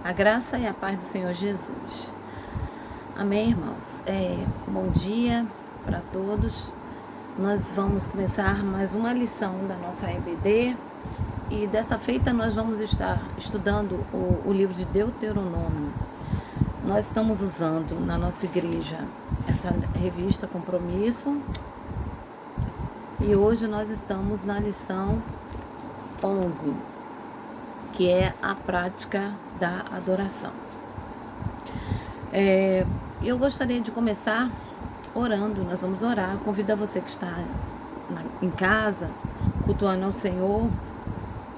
A graça e a paz do Senhor Jesus. Amém, irmãos? Bom dia para todos. Nós vamos começar mais uma lição da nossa EBD. E dessa feita nós vamos estar estudando o livro de Deuteronômio. Nós estamos usando na nossa igreja essa revista Compromisso. E hoje nós estamos na lição 11, que é a prática da adoração. Eu gostaria de começar orando. Nós vamos orar. Convido a você que está em casa, cultuando ao Senhor.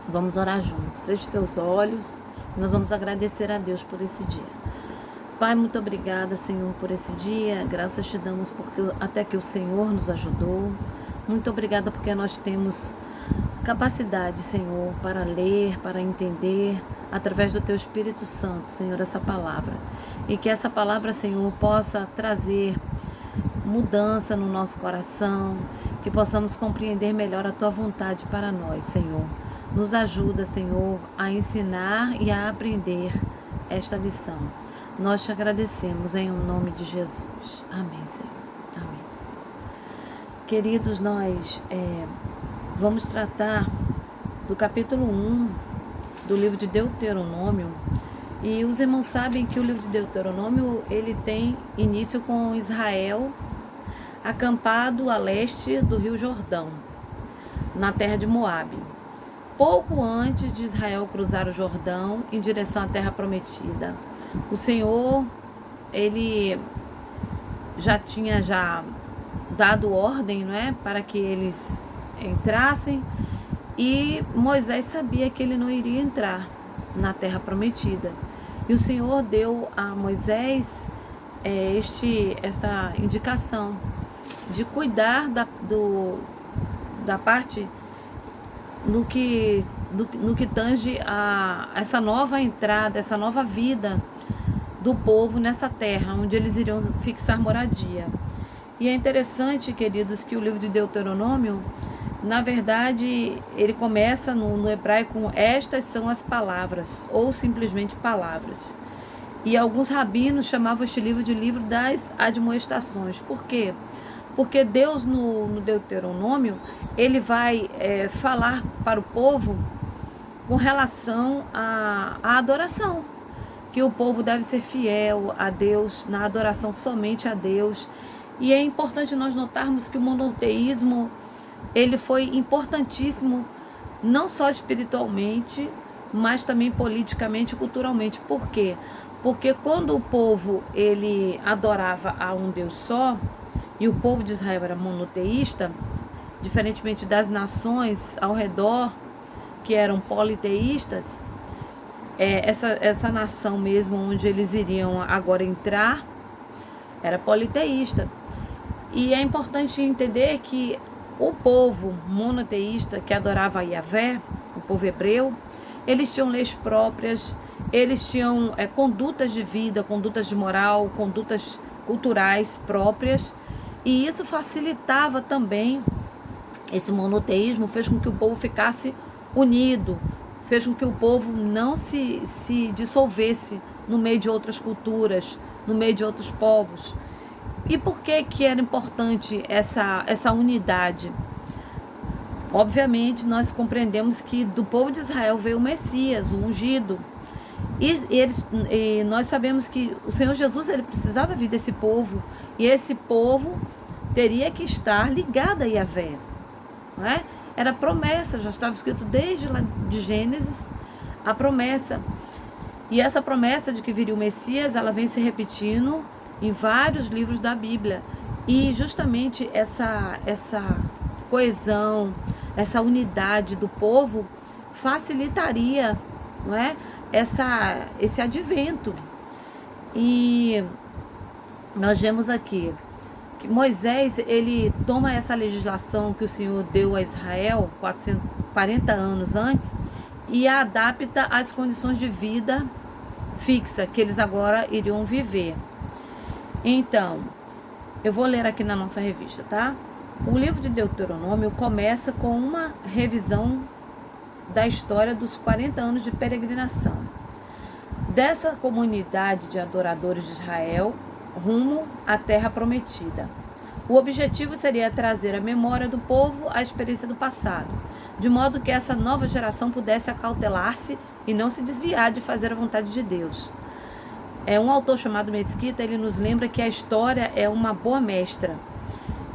Vamos orar juntos. Feche seus olhos. Nós vamos agradecer a Deus por esse dia. Pai, muito obrigada, Senhor, por esse dia. Graças te damos porque até que o Senhor nos ajudou. Muito obrigada porque nós temos capacidade, Senhor, para ler, para entender, através do Teu Espírito Santo, Senhor, essa palavra. E que essa palavra, Senhor, possa trazer mudança no nosso coração, que possamos compreender melhor a Tua vontade para nós, Senhor. Nos ajuda, Senhor, a ensinar e a aprender esta lição. Nós te agradecemos em nome de Jesus. Amém, Senhor. Amém. Queridos, nós vamos tratar do capítulo 1 do livro de Deuteronômio. E os irmãos sabem que o livro de Deuteronômio, ele tem início com Israel acampado a leste do rio Jordão, na terra de Moabe. Pouco antes de Israel cruzar o Jordão em direção à terra prometida, o Senhor, ele já tinha dado ordem, não é, para que eles entrassem, e Moisés sabia que ele não iria entrar na terra prometida. E o Senhor deu a Moisés esta indicação de cuidar da parte no que tange a essa nova entrada, essa nova vida do povo nessa terra, onde eles iriam fixar moradia. E é interessante, queridos, que o livro de Deuteronômio, na verdade, ele começa no hebraico com estas são as palavras, ou simplesmente palavras. E alguns rabinos chamavam este livro de livro das admoestações. Por quê? Porque Deus, no Deuteronômio, ele vai falar para o povo com relação à adoração. Que o povo deve ser fiel a Deus, na adoração somente a Deus. E é importante nós notarmos que o monoteísmo, ele foi importantíssimo, não só espiritualmente, mas também politicamente e culturalmente. Por quê? Porque quando o povo ele adorava a um Deus só, e o povo de Israel era monoteísta, diferentemente das nações ao redor, que eram politeístas, essa nação mesmo onde eles iriam agora entrar, era politeísta. E é importante entender que o povo monoteísta que adorava a Yahvé, o povo hebreu, eles tinham leis próprias, eles tinham condutas de vida, condutas de moral, condutas culturais próprias, e isso facilitava também, esse monoteísmo fez com que o povo ficasse unido, fez com que o povo não se dissolvesse no meio de outras culturas, no meio de outros povos. E por que era importante essa unidade? Obviamente, nós compreendemos que do povo de Israel veio o Messias, o ungido. E nós sabemos que o Senhor Jesus, ele precisava vir desse povo. E esse povo teria que estar ligado a Yahvé. Não é? Era promessa, já estava escrito desde lá de Gênesis, a promessa. E essa promessa de que viria o Messias, ela vem se repetindo em vários livros da Bíblia. E justamente essa coesão, essa unidade do povo facilitaria, não é, esse advento. E nós vemos aqui que Moisés, ele toma essa legislação que o Senhor deu a Israel 440 anos antes e a adapta às condições de vida fixa que eles agora iriam viver. Então, eu vou ler aqui na nossa revista, tá? O livro de Deuteronômio começa com uma revisão da história dos 40 anos de peregrinação. dessa comunidade de adoradores de Israel rumo à terra prometida. O objetivo seria trazer à memória do povo a experiência do passado, de modo que essa nova geração pudesse acautelar-se e não se desviar de fazer a vontade de Deus. Um autor chamado Mesquita, ele nos lembra que a história é uma boa mestra,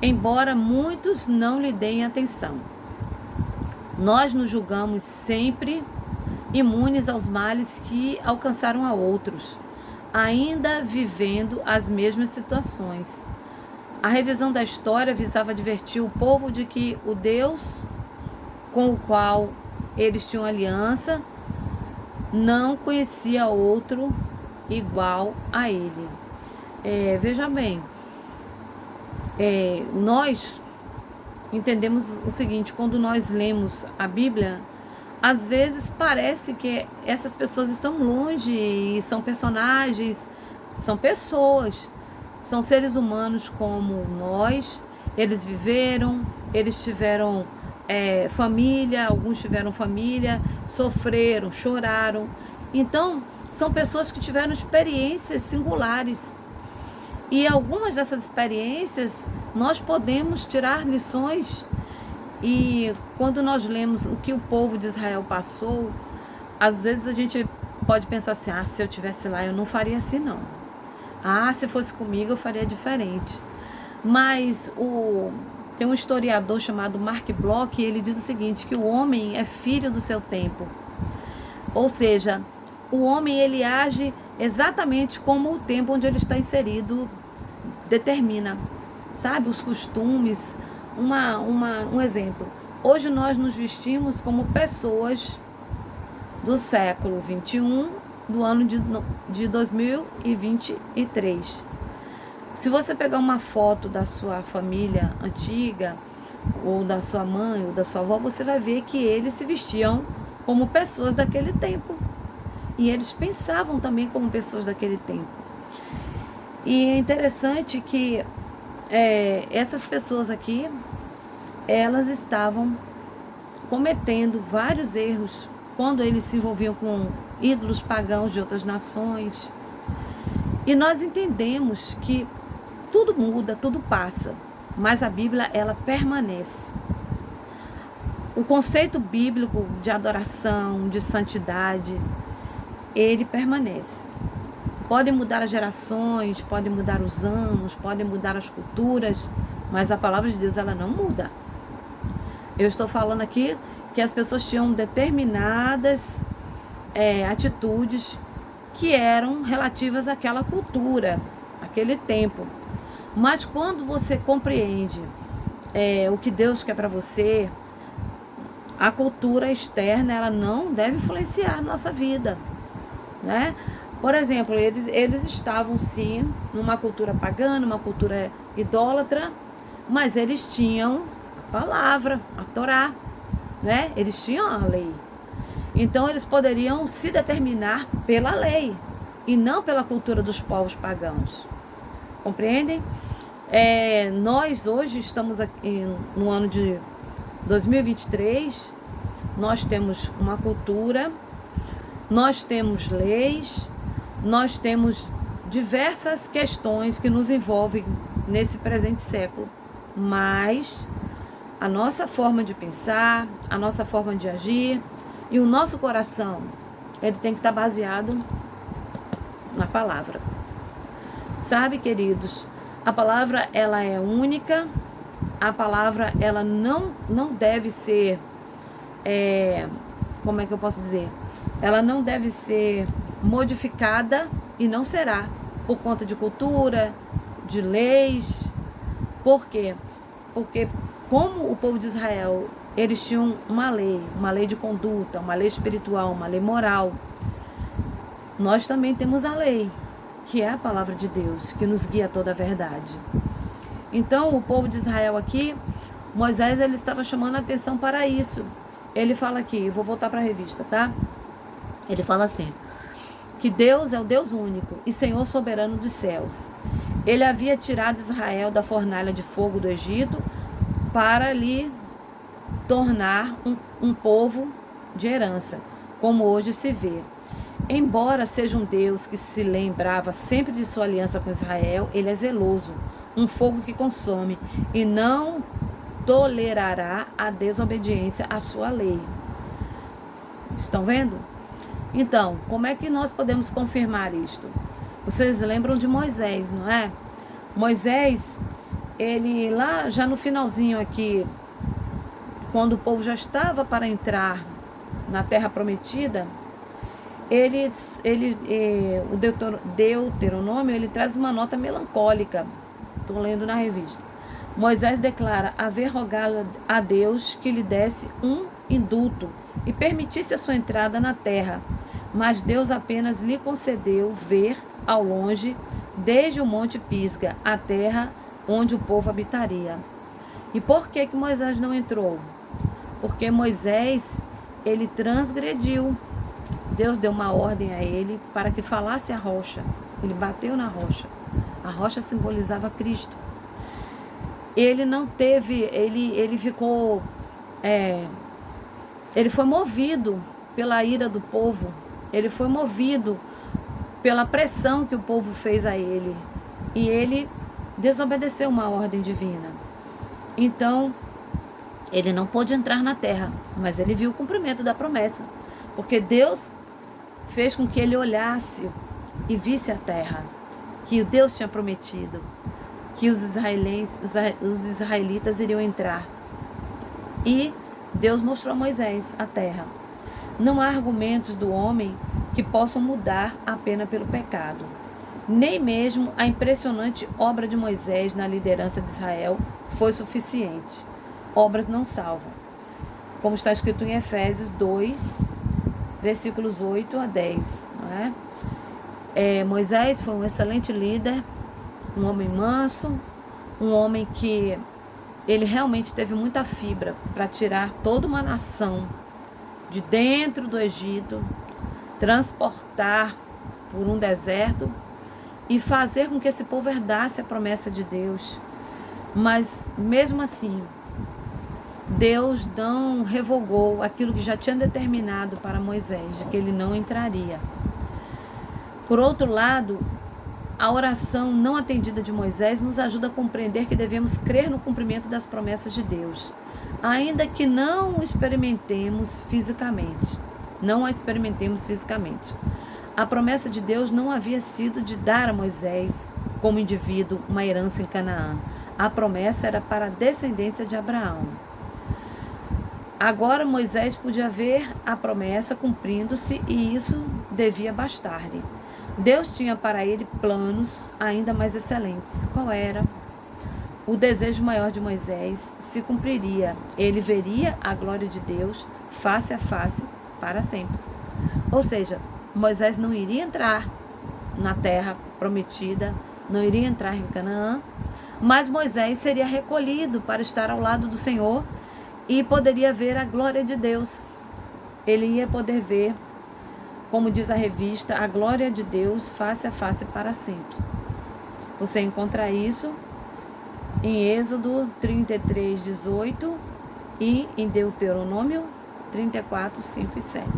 embora muitos não lhe deem atenção. Nós nos julgamos sempre imunes aos males que alcançaram a outros, ainda vivendo as mesmas situações. A revisão da história visava advertir o povo de que o Deus com o qual eles tinham aliança não conhecia outro igual a ele. Veja bem, nós entendemos o seguinte: quando nós lemos a Bíblia, às vezes parece que essas pessoas estão longe e são personagens, são pessoas, são seres humanos como nós. Eles viveram, eles tiveram família, alguns tiveram família, sofreram, choraram. Então, são pessoas que tiveram experiências singulares. E algumas dessas experiências nós podemos tirar lições. E quando nós lemos o que o povo de Israel passou, às vezes a gente pode pensar assim: se eu estivesse lá eu não faria assim não. Se fosse comigo eu faria diferente. Mas tem um historiador chamado Mark Bloch, e ele diz o seguinte, que o homem é filho do seu tempo. Ou seja, o homem ele age exatamente como o tempo onde ele está inserido determina, sabe? Os costumes. Um exemplo. Hoje nós nos vestimos como pessoas do século XXI, do ano de 2023. Se você pegar uma foto da sua família antiga, ou da sua mãe, ou da sua avó, você vai ver que eles se vestiam como pessoas daquele tempo. E eles pensavam também como pessoas daquele tempo. E é interessante que essas pessoas aqui, elas estavam cometendo vários erros quando eles se envolviam com ídolos pagãos de outras nações. E nós entendemos que tudo muda, tudo passa, mas a Bíblia, ela permanece. O conceito bíblico de adoração, de santidade, ele permanece. Podem mudar as gerações, podem mudar os anos, podem mudar as culturas, mas a palavra de Deus, ela não muda. Eu estou falando aqui que as pessoas tinham determinadas atitudes que eram relativas àquela cultura, àquele tempo. Mas quando você compreende o que Deus quer para você, a cultura externa, ela não deve influenciar a nossa vida, né? Por exemplo, eles estavam sim numa cultura pagã, numa cultura idólatra, mas eles tinham a palavra, a Torá, né? Eles tinham a lei. Então eles poderiam se determinar pela lei e não pela cultura dos povos pagãos. Compreendem? Nós hoje estamos aqui no ano de 2023, nós temos uma cultura, nós temos leis, nós temos diversas questões que nos envolvem nesse presente século, mas a nossa forma de pensar, a nossa forma de agir e o nosso coração, ele tem que estar baseado na palavra. Sabe, queridos, a palavra, ela é única, a palavra, ela não deve ser, como é que eu posso dizer? Ela não deve ser modificada e não será por conta de cultura, de leis. Por quê? Porque como o povo de Israel, eles tinham uma lei de conduta, uma lei espiritual, uma lei moral. Nós também temos a lei, que é a palavra de Deus, que nos guia a toda a verdade. Então, o povo de Israel aqui, Moisés, ele estava chamando a atenção para isso. Ele fala aqui, eu vou voltar para a revista, tá? Ele fala assim, que Deus é o Deus único e Senhor soberano dos céus. Ele havia tirado Israel da fornalha de fogo do Egito para lhe tornar um povo de herança, como hoje se vê. Embora seja um Deus que se lembrava sempre de sua aliança com Israel, ele é zeloso, um fogo que consome, e não tolerará a desobediência à sua lei. Estão vendo? Então, como é que nós podemos confirmar isto? Vocês lembram de Moisés, não é? Moisés, ele lá já no finalzinho aqui, quando o povo já estava para entrar na terra prometida, o Deuteronômio, ele traz uma nota melancólica. Estou lendo na revista. Moisés declara haver rogado a Deus que lhe desse um indulto e permitisse a sua entrada na terra, mas Deus apenas lhe concedeu ver ao longe, desde o monte Pisga, a terra onde o povo habitaria. E por que Moisés não entrou? Porque Moisés, ele transgrediu. Deus deu uma ordem a ele para que falasse a rocha. Ele bateu na rocha. A rocha simbolizava Cristo. Ele não teve, ele ficou, ele foi movido pela ira do povo. Ele foi movido pela pressão que o povo fez a ele. E ele desobedeceu uma ordem divina. Então, ele não pôde entrar na terra, mas ele viu o cumprimento da promessa. Porque Deus fez com que ele olhasse e visse a terra que Deus tinha prometido, que os israelitas iriam entrar. E Deus mostrou a Moisés a terra. Não há argumentos do homem que possam mudar a pena pelo pecado. Nem mesmo a impressionante obra de Moisés na liderança de Israel foi suficiente. Obras não salvam. Como está escrito em Efésios 2, versículos 8 a 10. Não é? Moisés foi um excelente líder, um homem manso, um homem que ele realmente teve muita fibra para tirar toda uma nação de dentro do Egito, transportar por um deserto e fazer com que esse povo herdasse a promessa de Deus. Mas mesmo assim, Deus não revogou aquilo que já tinha determinado para Moisés, de que ele não entraria. Por outro lado, a oração não atendida de Moisés nos ajuda a compreender que devemos crer no cumprimento das promessas de Deus, ainda que não a experimentemos fisicamente. A promessa de Deus não havia sido de dar a Moisés, como indivíduo, uma herança em Canaã. A promessa era para a descendência de Abraão. Agora Moisés podia ver a promessa cumprindo-se e isso devia bastar-lhe. Deus tinha para ele planos ainda mais excelentes. Qual era? O desejo maior de Moisés se cumpriria. Ele veria a glória de Deus face a face para sempre. Ou seja, Moisés não iria entrar na terra prometida, não iria entrar em Canaã, mas Moisés seria recolhido para estar ao lado do Senhor e poderia ver a glória de Deus. Ele ia poder ver, como diz a revista, a glória de Deus face a face para sempre. Você encontra isso em Êxodo 33, 18 e em Deuteronômio 34, 5 e 7.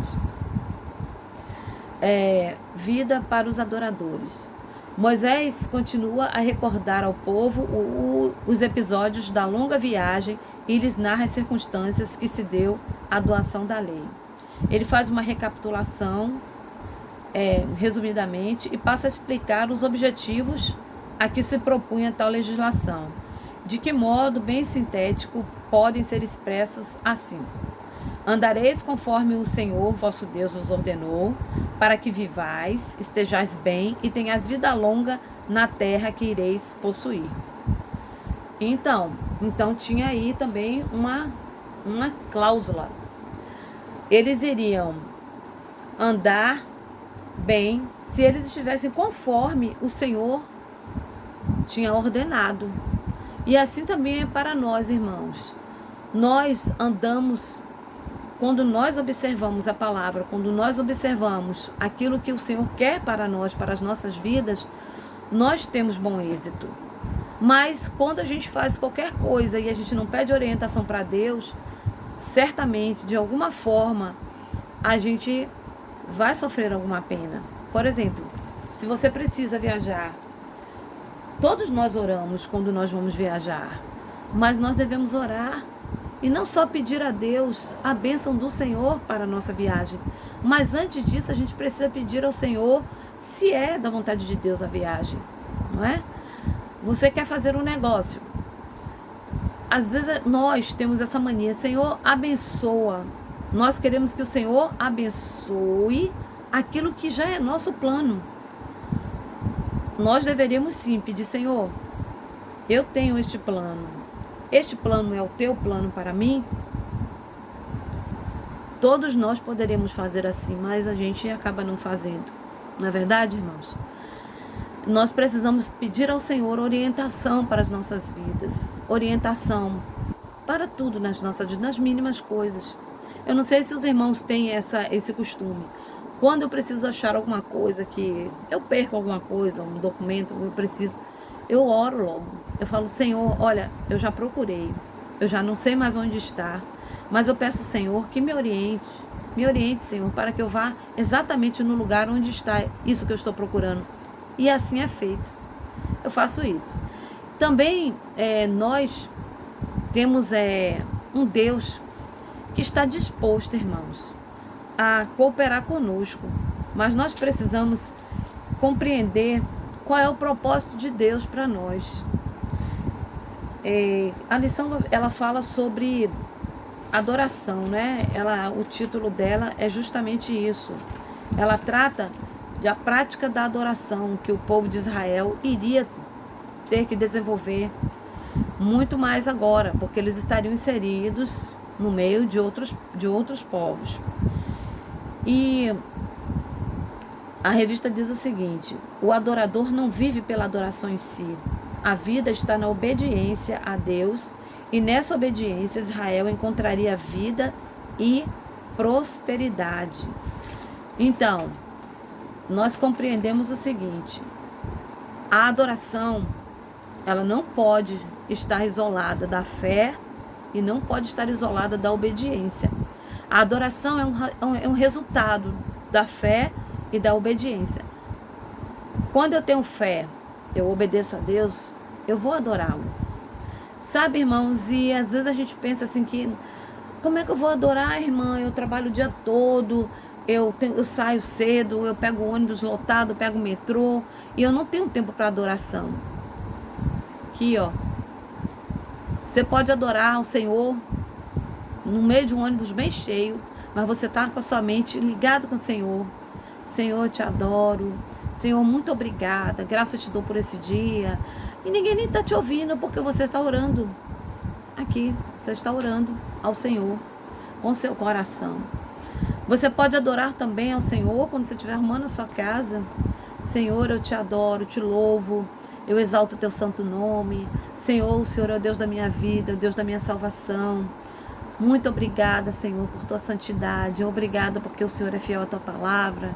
Vida para os adoradores. Moisés continua a recordar ao povo os episódios da longa viagem e lhes narra as circunstâncias que se deu a doação da lei. Ele faz uma recapitulação, resumidamente, e passa a explicar os objetivos a que se propunha tal legislação. De que modo, bem sintético, podem ser expressos assim: andareis conforme o Senhor vosso Deus vos ordenou, para que vivais, estejais bem e tenhais vida longa na terra que ireis possuir. Então tinha aí também uma cláusula. Eles iriam andar bem se eles estivessem conforme o Senhor tinha ordenado. E assim também é para nós, irmãos. Nós andamos, quando nós observamos a palavra, quando nós observamos aquilo que o Senhor quer para nós, para as nossas vidas, nós temos bom êxito. Mas quando a gente faz qualquer coisa e a gente não pede orientação para Deus, certamente, de alguma forma, a gente vai sofrer alguma pena. Por exemplo, se você precisa viajar, todos nós oramos quando nós vamos viajar, mas nós devemos orar e não só pedir a Deus a bênção do Senhor para a nossa viagem, mas antes disso a gente precisa pedir ao Senhor se é da vontade de Deus a viagem, não é? Você quer fazer um negócio. Às vezes nós temos essa mania, Senhor, abençoa. Nós queremos que o Senhor abençoe aquilo que já é nosso plano. Nós deveríamos sim pedir, Senhor, eu tenho este plano. Este plano é o teu plano para mim? Todos nós poderíamos fazer assim, mas a gente acaba não fazendo. Não é verdade, irmãos? Nós precisamos pedir ao Senhor orientação para as nossas vidas. Orientação para tudo nas nossas vidas, nas mínimas coisas. Eu não sei se os irmãos têm esse costume. Quando eu preciso achar alguma coisa, que eu perco alguma coisa, um documento, eu preciso, eu oro logo. Eu falo, Senhor, olha, eu já procurei, eu já não sei mais onde está, mas eu peço, Senhor, que me oriente, Senhor, para que eu vá exatamente no lugar onde está isso que eu estou procurando. E assim é feito. Eu faço isso. Também nós temos um Deus que está disposto, irmãos, a cooperar conosco, mas nós precisamos compreender qual é o propósito de Deus para nós. A lição ela fala sobre adoração, né? O título dela é justamente isso. Ela trata da prática da adoração que o povo de Israel iria ter que desenvolver muito mais agora, porque eles estariam inseridos no meio de outros povos. E a revista diz o seguinte: o adorador não vive pela adoração em si. A vida está na obediência a Deus, e nessa obediência Israel encontraria vida e prosperidade. Então, nós compreendemos o seguinte: a adoração, ela não pode estar isolada da fé e não pode estar isolada da obediência. A adoração é um resultado da fé e da obediência. Quando eu tenho fé, eu obedeço a Deus, eu vou adorá-lo. Sabe, irmãos, e às vezes a gente pensa assim que, como é que eu vou adorar, irmã? Eu trabalho o dia todo, eu saio cedo, eu pego o ônibus lotado, eu pego o metrô, e eu não tenho tempo para adoração. Aqui, ó. Você pode adorar o Senhor no meio de um ônibus bem cheio, mas você está com a sua mente ligado com o Senhor. Senhor, eu te adoro. Senhor, muito obrigada. Graças te dou por esse dia. E ninguém nem está te ouvindo, porque você está orando. Aqui, você está orando ao Senhor com seu coração. Você pode adorar também ao Senhor quando você estiver arrumando a sua casa. Senhor, eu te adoro, te louvo. Eu exalto o teu santo nome. Senhor, o Senhor é o Deus da minha vida, o Deus da minha salvação. Muito obrigada, Senhor, por tua santidade. Obrigada porque o Senhor é fiel à tua palavra.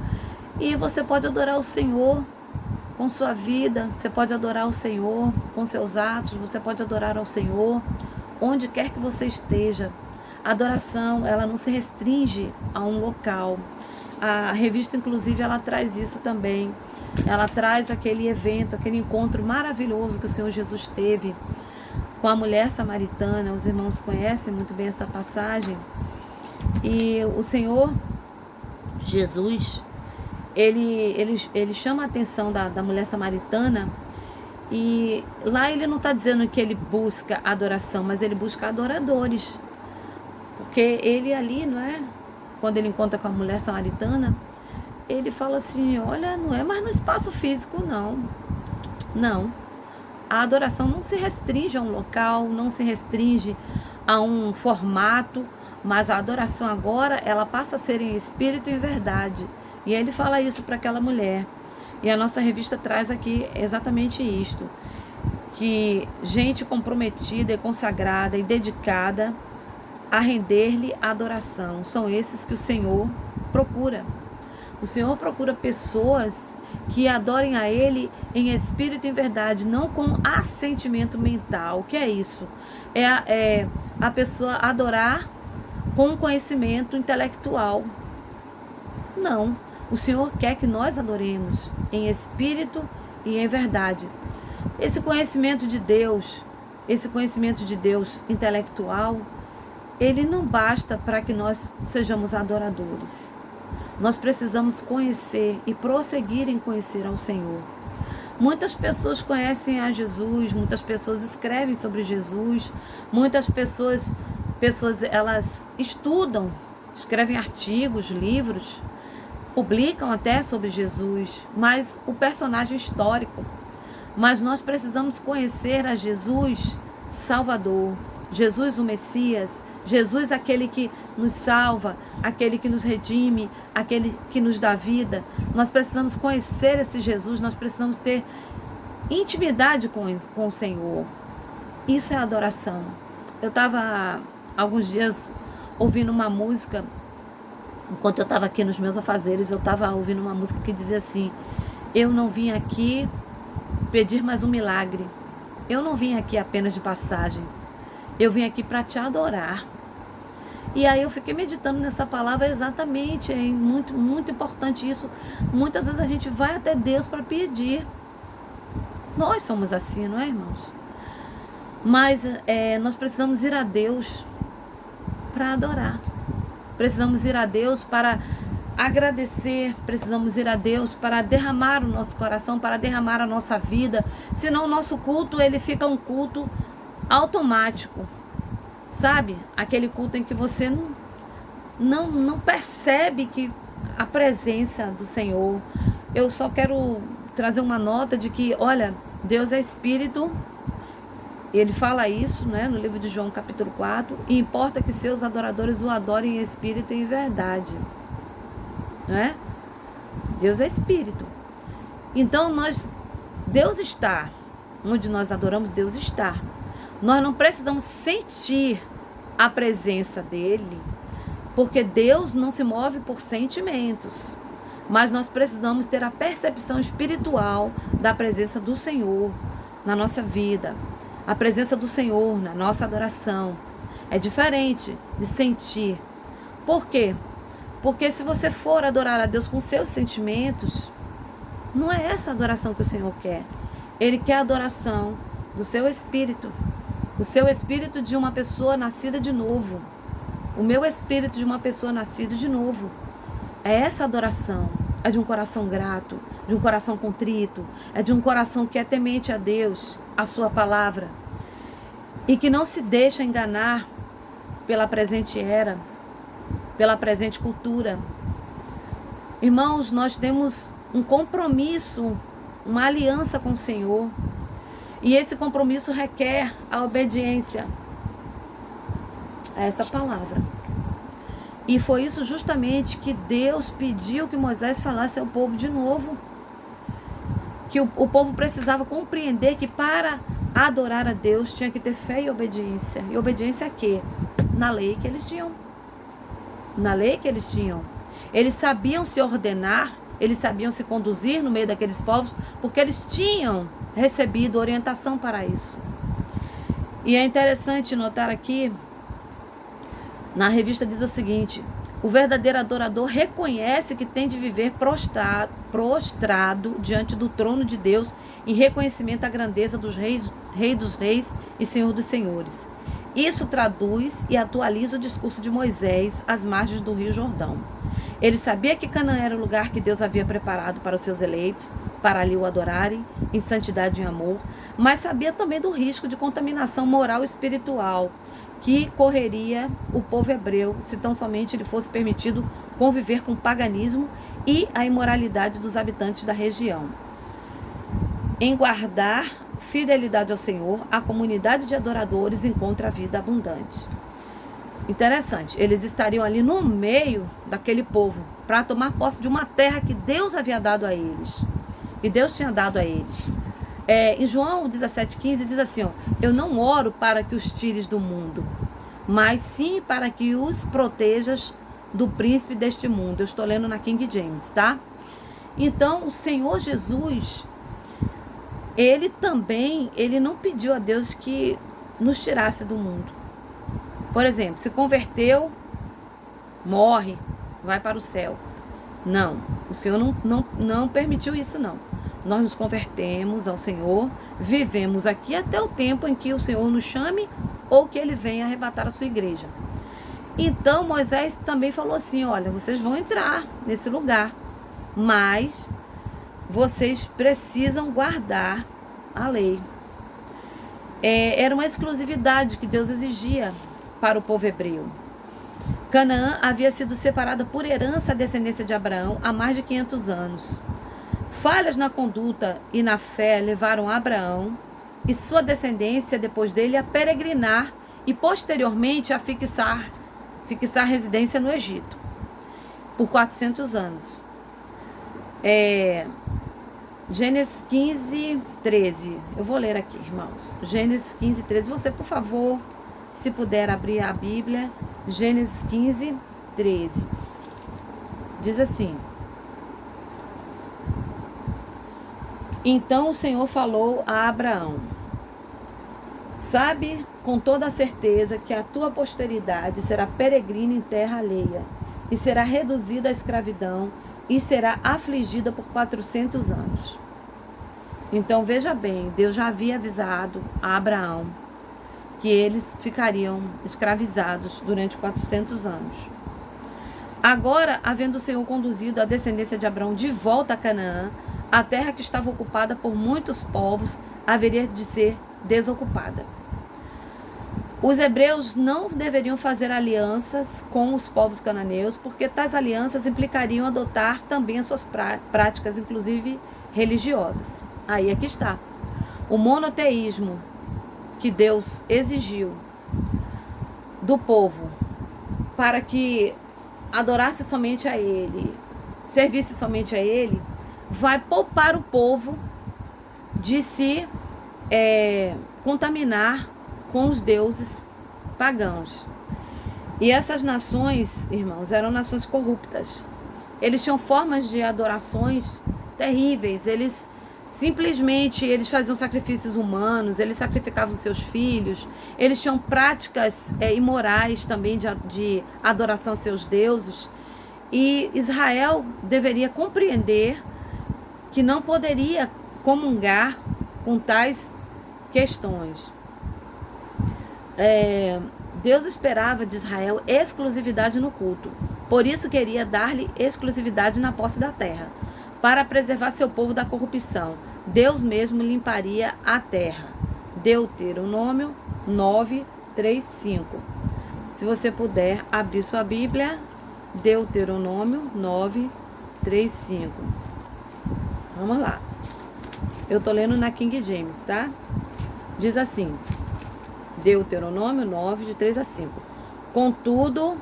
E você pode adorar o Senhor com sua vida. Você pode adorar o Senhor com seus atos. Você pode adorar ao Senhor onde quer que você esteja. A adoração, ela não se restringe a um local. A revista, inclusive, ela traz isso também. Ela traz aquele evento, aquele encontro maravilhoso que o Senhor Jesus teve com a mulher samaritana. Os irmãos conhecem muito bem essa passagem. E o Senhor Jesus, ele chama a atenção da mulher samaritana. E lá ele não está dizendo que ele busca adoração, mas ele busca adoradores. Porque ele ali, não é? Quando ele encontra com a mulher samaritana, ele fala assim, olha, não é mais no espaço físico, não. Não. A adoração não se restringe a um local, não se restringe a um formato, mas a adoração agora, ela passa a ser em espírito e em verdade. E ele fala isso para aquela mulher. E a nossa revista traz aqui exatamente isto. Que gente comprometida e consagrada e dedicada a render-lhe adoração. São esses que o Senhor procura. O Senhor procura pessoas que adorem a Ele em espírito e em verdade, não com assentimento mental. O que é isso? É a pessoa adorar com conhecimento intelectual. Não. O Senhor quer que nós adoremos em espírito e em verdade. Esse conhecimento de Deus intelectual, ele não basta para que nós sejamos adoradores. Nós precisamos conhecer e prosseguir em conhecer ao Senhor. Muitas pessoas conhecem a Jesus, muitas pessoas escrevem sobre Jesus, muitas pessoas elas estudam, escrevem artigos, livros, publicam até sobre Jesus, mas o personagem histórico. Mas nós precisamos conhecer a Jesus Salvador, Jesus o Messias, Jesus aquele que nos salva, aquele que nos redime, aquele que nos dá vida. Nós precisamos conhecer esse Jesus, nós precisamos ter intimidade com o Senhor. Isso é adoração. Eu estava alguns dias ouvindo uma música, enquanto eu estava aqui nos meus afazeres, eu estava ouvindo uma música que dizia assim: eu não vim aqui pedir mais um milagre, eu não vim aqui apenas de passagem, eu vim aqui para te adorar. E aí eu fiquei meditando nessa palavra exatamente, é muito, muito importante isso. Muitas vezes a gente vai até Deus para pedir. Nós somos assim, não é, irmãos? Mas nós precisamos ir a Deus para adorar. Precisamos ir a Deus para agradecer, precisamos ir a Deus para derramar o nosso coração, para derramar a nossa vida. Senão o nosso culto, ele fica um culto automático. Sabe? Aquele culto em que você não percebe que a presença do Senhor. Eu só quero trazer uma nota de que, olha, Deus é Espírito. Ele fala isso, né, no livro de João capítulo 4. E importa que seus adoradores o adorem em espírito e em verdade. Né? Deus é Espírito. Então Deus está. Onde nós adoramos, Deus está. Nós não precisamos sentir a presença dele, porque Deus não se move por sentimentos. Mas nós precisamos ter a percepção espiritual da presença do Senhor na nossa vida. A presença do Senhor na nossa adoração. É diferente de sentir. Por quê? Porque se você for adorar a Deus com seus sentimentos, não é essa a adoração que o Senhor quer. Ele quer a adoração do seu espírito. O seu espírito de uma pessoa nascida de novo. O meu espírito de uma pessoa nascida de novo. É essa adoração. É de um coração grato, de um coração contrito, é de um coração que é temente a Deus, a sua palavra. E que não se deixa enganar pela presente era, pela presente cultura. Irmãos, nós temos um compromisso, uma aliança com o Senhor. E esse compromisso requer a obediência a essa palavra. E foi isso justamente que Deus pediu que Moisés falasse ao povo de novo. Que o povo precisava compreender que para adorar a Deus tinha que ter fé e obediência. E obediência a quê? Na lei que eles tinham. Na lei que eles tinham. Eles sabiam se ordenar, eles sabiam se conduzir no meio daqueles povos, porque eles tinham recebido orientação para isso. E é interessante notar aqui, na revista diz o seguinte: o verdadeiro adorador reconhece que tem de viver prostrado diante do trono de Deus em reconhecimento à grandeza dos reis, Rei dos reis e Senhor dos senhores. Isso traduz e atualiza o discurso de Moisés às margens do rio Jordão. Ele sabia que Canaã era o lugar que Deus havia preparado para os seus eleitos, para ali o adorarem, em santidade e amor, mas sabia também do risco de contaminação moral e espiritual que correria o povo hebreu se tão somente lhe fosse permitido conviver com o paganismo e a imoralidade dos habitantes da região. Em guardar fidelidade ao Senhor, a comunidade de adoradores encontra a vida abundante. Interessante, eles estariam ali no meio daquele povo para tomar posse de uma terra que Deus havia dado a eles. E Deus tinha dado a eles. Em João 17,15 diz assim: ó, eu não oro para que os tires do mundo, mas sim para que os protejas do príncipe deste mundo. Eu estou lendo na King James, tá? Então, o Senhor Jesus, ele não pediu a Deus que nos tirasse do mundo. Por exemplo, se converteu, morre, vai para o céu. Não, o Senhor não permitiu isso, não. Nós nos convertemos ao Senhor, vivemos aqui até o tempo em que o Senhor nos chame ou que Ele venha arrebatar a sua igreja. Então Moisés também falou assim, olha, vocês vão entrar nesse lugar, mas vocês precisam guardar a lei. Era uma exclusividade que Deus exigia para o povo hebreu. Canaã havia sido separada por herança à descendência de Abraão há mais de 500 anos. Falhas na conduta e na fé levaram Abraão e sua descendência depois dele a peregrinar e posteriormente a fixar residência no Egito por 400 anos. Gênesis 15, 13. Eu vou ler aqui, irmãos. Gênesis 15, 13. Você, por favor, se puder abrir a Bíblia. Gênesis 15, 13. Diz assim: Então o Senhor falou a Abraão: sabe com toda a certeza que a tua posteridade será peregrina em terra alheia, e será reduzida à escravidão, e será afligida por 400 anos. Então veja bem, Deus já havia avisado a Abraão que eles ficariam escravizados durante 400 anos. Agora, havendo o Senhor conduzido a descendência de Abraão de volta a Canaã, a terra que estava ocupada por muitos povos haveria de ser desocupada. Os hebreus não deveriam fazer alianças com os povos cananeus, porque tais alianças implicariam adotar também as suas práticas, inclusive religiosas. Aí aqui está. O monoteísmo que Deus exigiu do povo para que adorasse somente a Ele, servisse somente a Ele, vai poupar o povo de se contaminar com os deuses pagãos. E essas nações, irmãos, eram nações corruptas. Eles tinham formas de adorações terríveis. Eles faziam sacrifícios humanos, eles sacrificavam seus filhos, eles tinham práticas imorais também de adoração aos seus deuses. E Israel deveria compreender que não poderia comungar com tais questões. Deus esperava de Israel exclusividade no culto. Por isso queria dar-lhe exclusividade na posse da terra. Para preservar seu povo da corrupção, Deus mesmo limparia a terra. Deuteronômio 9, 3, 5. Se você puder abrir sua Bíblia, Deuteronômio 9, 3, 5. Vamos lá. Eu estou lendo na King James, tá? Diz assim, Deuteronômio 9, de 3 a 5. Contudo,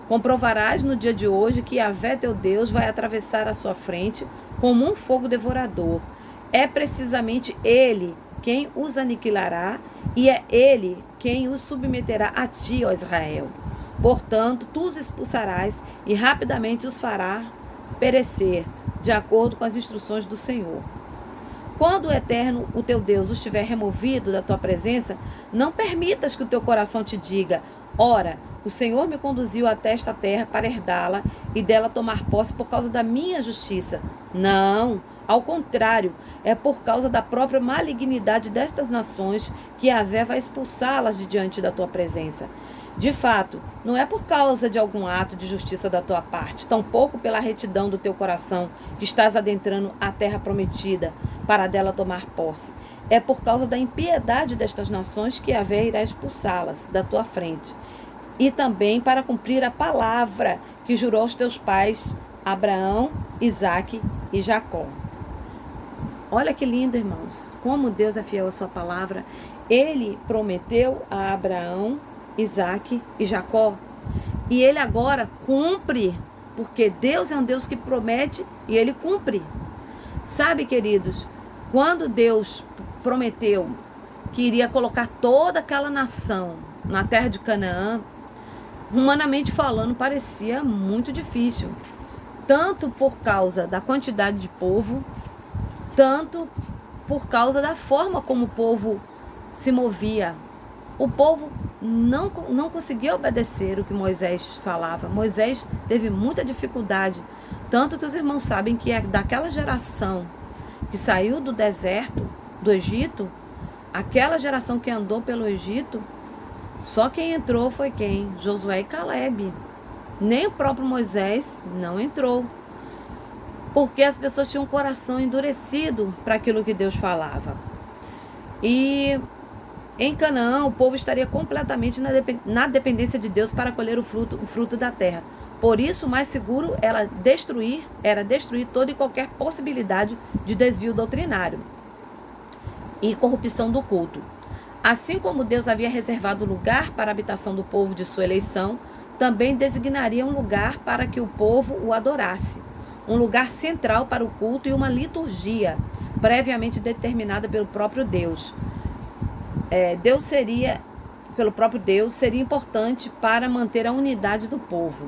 comprovarás no dia de hoje que Yahvé teu Deus vai atravessar a sua frente como um fogo devorador. É precisamente Ele quem os aniquilará e é Ele quem os submeterá a ti, ó Israel. Portanto, tu os expulsarás e rapidamente os fará perecer, de acordo com as instruções do Senhor. Quando o Eterno, o teu Deus, os tiver removido da tua presença, não permitas que o teu coração te diga: ora, o Senhor me conduziu até esta terra para herdá-la e dela tomar posse por causa da minha justiça. Não, ao contrário, é por causa da própria malignidade destas nações que Yahvé vai expulsá-las de diante da tua presença. De fato, não é por causa de algum ato de justiça da tua parte, tampouco pela retidão do teu coração que estás adentrando a terra prometida para dela tomar posse. É por causa da impiedade destas nações que Yahvé irá expulsá-las da tua frente. E também para cumprir a palavra que jurou aos teus pais, Abraão, Isaque e Jacó. Olha que lindo, irmãos, como Deus é fiel à sua palavra. Ele prometeu a Abraão, Isaque e Jacó. E ele agora cumpre, porque Deus é um Deus que promete e ele cumpre. Sabe, queridos, quando Deus prometeu que iria colocar toda aquela nação na terra de Canaã, humanamente falando, parecia muito difícil. Tanto por causa da quantidade de povo, tanto por causa da forma como o povo se movia. O povo não conseguia obedecer o que Moisés falava. Moisés teve muita dificuldade Tanto que os irmãos sabem que é daquela geração que saiu do deserto, do Egito, aquela geração que andou pelo Egito, só quem entrou foi quem? Josué e Calebe. Nem o próprio Moisés não entrou. Porque as pessoas tinham um coração endurecido para aquilo que Deus falava. E em Canaã, o povo estaria completamente na dependência de Deus para colher o fruto da terra. Por isso, o mais seguro era destruir toda e qualquer possibilidade de desvio doutrinário e corrupção do culto. Assim como Deus havia reservado lugar para a habitação do povo de sua eleição, também designaria um lugar para que o povo o adorasse, um lugar central para o culto e uma liturgia previamente determinada pelo próprio Deus. Pelo próprio Deus, seria importante para manter a unidade do povo.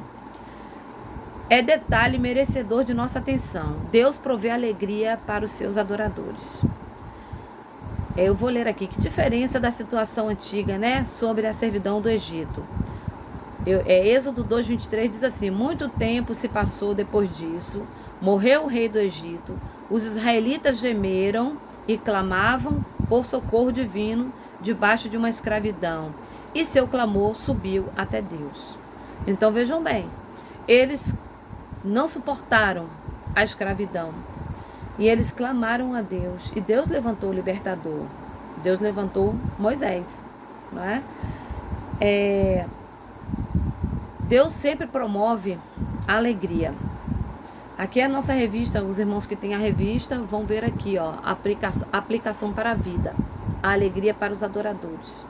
É detalhe merecedor de nossa atenção. Deus provê alegria para os seus adoradores. Eu vou ler aqui. Que diferença da situação antiga, né? Sobre a servidão do Egito. Êxodo 2:23 diz assim: muito tempo se passou depois disso. Morreu o rei do Egito. Os israelitas gemeram e clamavam por socorro divino debaixo de uma escravidão. E seu clamor subiu até Deus. Então vejam bem. Eles não suportaram a escravidão. E eles clamaram a Deus. E Deus levantou o libertador. Deus levantou Moisés. Não é? Deus sempre promove a alegria. Aqui é a nossa revista. Os irmãos que têm a revista vão ver aqui, ó, aplicação para a vida. A alegria para os adoradores.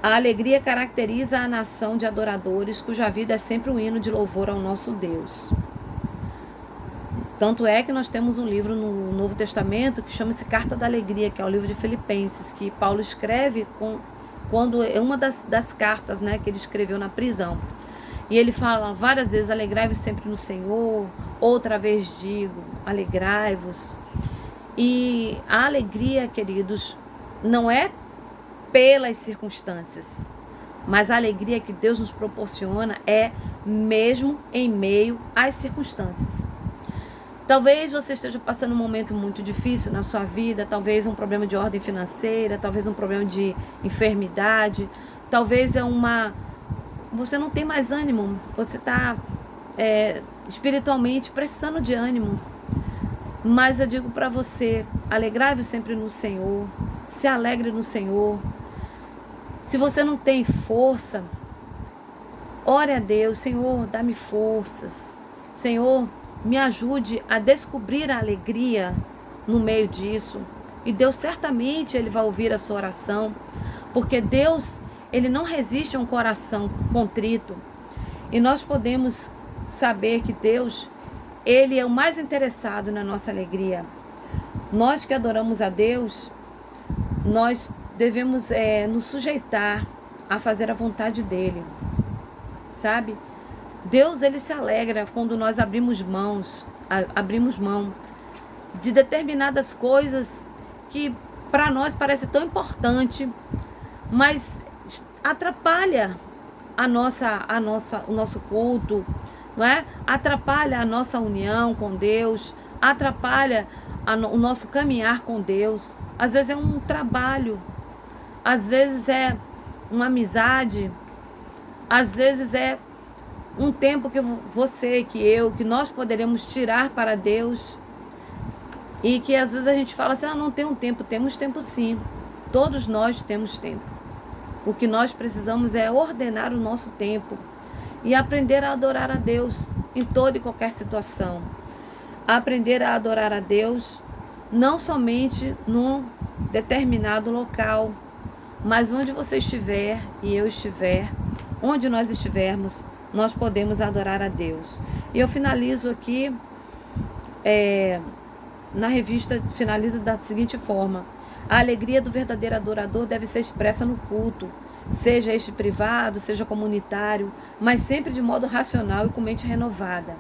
A alegria caracteriza a nação de adoradores cuja vida é sempre um hino de louvor ao nosso Deus. Tanto é que nós temos um livro no Novo Testamento que chama-se Carta da Alegria, que é o livro de Filipenses, que Paulo escreve quando é uma das cartas, né, que ele escreveu na prisão. E ele fala várias vezes: alegrai-vos sempre no Senhor, outra vez digo, alegrai-vos. E a alegria, queridos, não é pelas circunstâncias, mas a alegria que Deus nos proporciona é mesmo em meio às circunstâncias. Talvez você esteja passando um momento muito difícil na sua vida, talvez um problema de ordem financeira, talvez um problema de enfermidade, talvez você não tem mais ânimo, você está espiritualmente precisando de ânimo. Mas eu digo para você: alegrai-vos sempre no Senhor, se alegre no Senhor. Se você não tem força, ore a Deus: Senhor, dá-me forças. Senhor, me ajude a descobrir a alegria no meio disso. E Deus certamente Ele vai ouvir a sua oração, porque Deus, Ele não resiste a um coração contrito. E nós podemos saber que Deus, Ele é o mais interessado na nossa alegria. Nós que adoramos a Deus, nós devemos nos sujeitar a fazer a vontade dEle, sabe? Deus, Ele se alegra quando nós abrimos mão de determinadas coisas que para nós parece tão importante, mas atrapalha o nosso culto, não é? Atrapalha a nossa união com Deus, atrapalha o nosso caminhar com Deus. Às vezes é um trabalho, às vezes é uma amizade, às vezes é um tempo que que nós poderemos tirar para Deus. E que às vezes a gente fala assim: não tenho tempo. Temos tempo sim, todos nós temos tempo. O que nós precisamos é ordenar o nosso tempo e aprender a adorar a Deus em toda e qualquer situação. Aprender a adorar a Deus não somente num determinado local, mas onde você estiver e eu estiver, onde nós estivermos, nós podemos adorar a Deus. E eu finalizo aqui, na revista, finaliza da seguinte forma: a alegria do verdadeiro adorador deve ser expressa no culto, seja este privado, seja comunitário, mas sempre de modo racional e com mente renovada.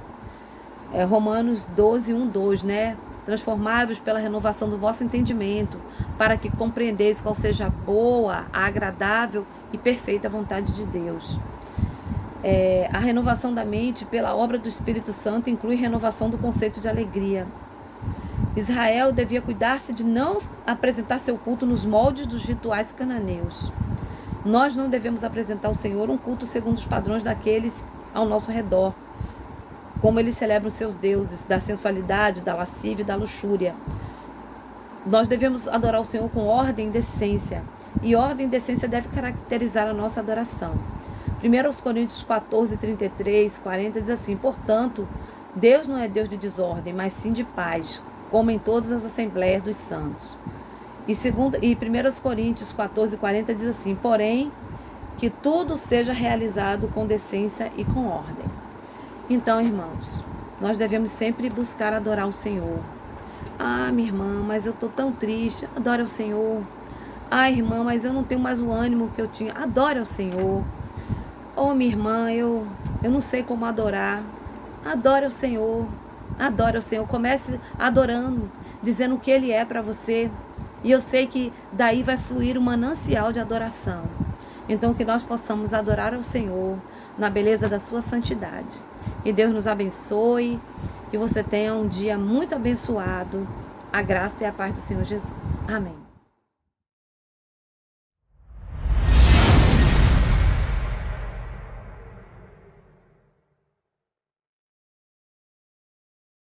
Romanos 12:1-2, né? Transformai-vos pela renovação do vosso entendimento, para que compreendeis qual seja a boa, a agradável e perfeita vontade de Deus. A renovação da mente pela obra do Espírito Santo inclui renovação do conceito de alegria. Israel devia cuidar-se de não apresentar seu culto nos moldes dos rituais cananeus. Nós não devemos apresentar ao Senhor um culto segundo os padrões daqueles ao nosso redor, como eles celebram seus deuses, da sensualidade, da lascívia e da luxúria. Nós devemos adorar o Senhor com ordem e decência. E ordem e decência deve caracterizar a nossa adoração. 1 Coríntios 14, 33, 40 diz assim: portanto, Deus não é Deus de desordem, mas sim de paz, como em todas as assembleias dos santos. E 1 Coríntios 14, 40 diz assim: porém, que tudo seja realizado com decência e com ordem. Então, irmãos, nós devemos sempre buscar adorar o Senhor. Ah, minha irmã, mas eu estou tão triste. Adore ao Senhor. Ah, irmã, mas eu não tenho mais o ânimo que eu tinha. Adore ao Senhor. Oh, minha irmã, eu não sei como adorar. Adore ao Senhor. Adore ao Senhor. Comece adorando, dizendo o que Ele é para você. E eu sei que daí vai fluir um manancial de adoração. Então, que nós possamos adorar ao Senhor na beleza da sua santidade. E Deus nos abençoe. Que você tenha um dia muito abençoado. A graça e a paz do Senhor Jesus. Amém.